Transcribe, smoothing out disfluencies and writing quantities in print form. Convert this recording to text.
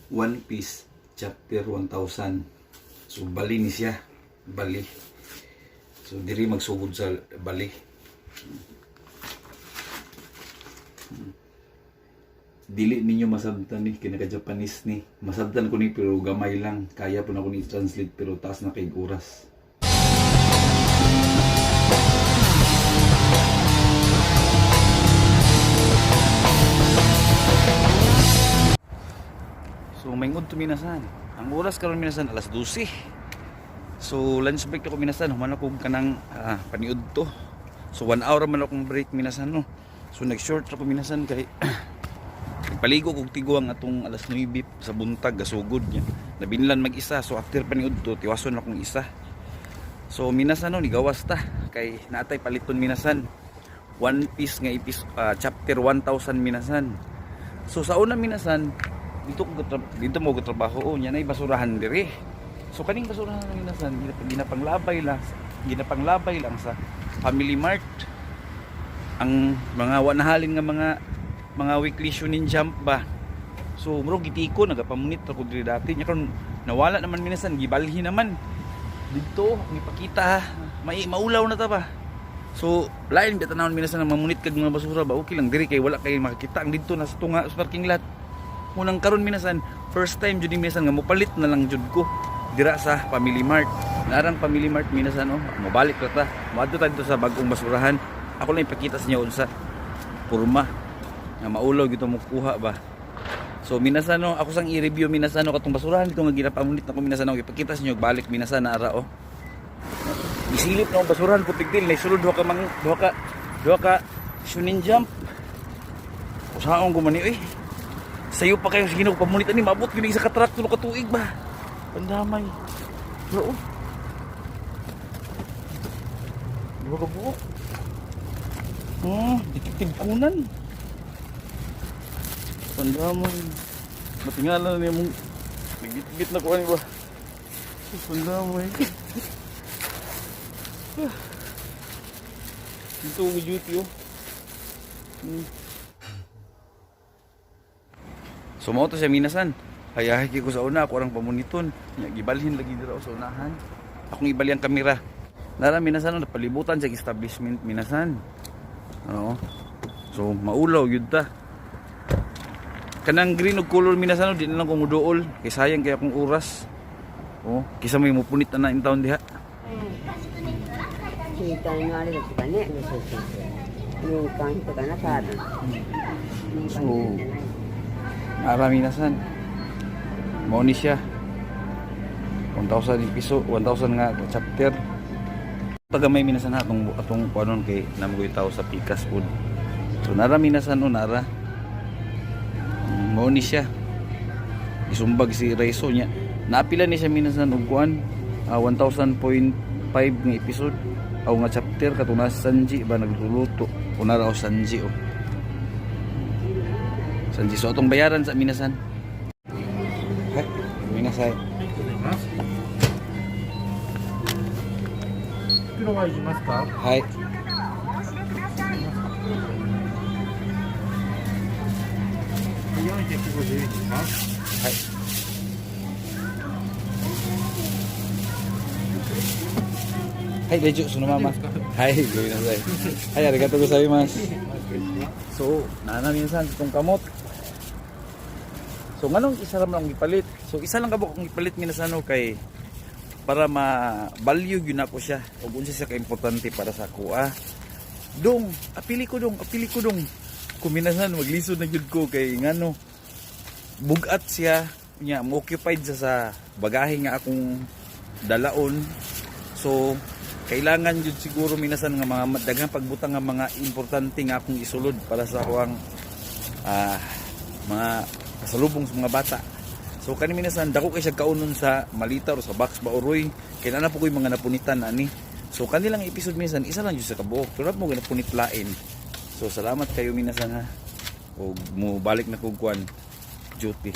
One Piece chapter 1000. So bali ni siya, bali. So diri magsugod sa bali. Dili ninyo masabtan ni kinaka-Japanese ni. Masabtan ko ni pero gamay lang. Kaya po na ko ni translate pero taas na kay oras. So mayngod to minasan. Ang oras karon minasan alas 12. So lunch break ako minasan, human ako kanang paniud to. So 1 hour man akong break minasan no. So nag-short ako minasan kay paligo kog tiguang atong alas 9 sa buntag gasugod niya. Nabinlan mag-isa so after paniud to tiwason akong isa. So minasan no nigawas ta kay naatay paliton minasan. One Piece nga chapter 1000 minasan. So sa una minasan dito mo trabaho nya nay basurahan diri. So kaning basurahan minasan ginapanglabay lang sa Family Mart. Ang mga wanahalin nga mga weekly shonen jump ba. So muro gitiko nagapamunit ako diri dati nya karon nawala naman minasan gibalhin naman. Dito gipakita maulaw na ta ba. So lain bitaw tanawon minasan nga mamunit kag mga basura ba okay lang diri kay wala kay makakita ang dito na sa tunga sa parking lot. Unang karon minasan first time jud minasan nga mopalit na lang jud ko dira sa Family Mart. Narang Family Mart minasan oh, mobalik ra ta. Moadto ta dito sa bagong basurahan. Ako lang ipakita sa inyo unsa porma nga maulaw gito mo kuha ba. So minasan no, ako sang i-review minasan no katong basurahan dito nga ginapamunit nako minasan no ipakita sa inyo balik minasan na ara oh. Isilip na ang basurahan putigdil na isulod duha ka shonen jump. Usaon ko man ni oy. Sayo pa kayo sa Ginoo pamunit ani maabot gyud isa ka truck tulo ka tuig ba. Pandamay. Bro. Duha ka buok. Dikitib kunan. Pandamay. Matingalan ni mong nagit-git na ko ani ba. Pandamay. Ito ang duty oh. So mo to siya minasan. Hayahay ko sa una ako orang pamuniton. Gibalhin lagi dira sa unahan. Akong ibali ang kamera. Nara minasan na palibutan sa establishment minasan. Oo. So maulaw yun ta. Kanang green og color minasan di na lang ko muduol kay sayang kay akong oras. Oh, kisa may mupunit na in town diha. Kita nyo ali sa kanya ni sa yung kanto kana sa atin. So marami nasan. Mao ni siya. 1,000 piso, 1,000 nga chapter. Tagamay minasan atong kuanon kay namoy tao sa Pikas food. So narami nasan o nara. Mao ni siya. Isumbag si Raiso niya. Napila ni siya minasan og kuan 1,000.5 nga episode. Aw nga chapter katong nasa Sanji ba nagluluto. Unara o Sanji o. Sanji so atong bayaran sa minasan. Hay, minasay. Kilo wa ikimasu ka? Hay. Hay. Hay, dejo sunumama. Hay, gawin na say. Hay, arigato gozaimasu. So, nana minsan itong kamot. So, nganong isa lang akong ipalit. So, isa lang kabok akong ipalit minasano kay para ma-value yun ako siya. O kung siya ka-importante para sa ako. Dong, apili ko dong. Kuminasan, maglisod na yun ko kay ngano. Bugat siya. Niya, occupied sa bagahe nga akong dalaon. So, kailangan yun siguro minasan nga mga daghang pagbutang nga mga importante nga akong isulod para sa akong mga kasalubong sa mga bata. So kani minasan dako kay siya kaunon sa malita o sa box ba oroy kay na po koy mga napunitan ani. So kanilang episode minasan isa lang jud sa kabuok pero mo ginapunit lain. So salamat kayo minasan ha. O mo balik na kog kuan duty.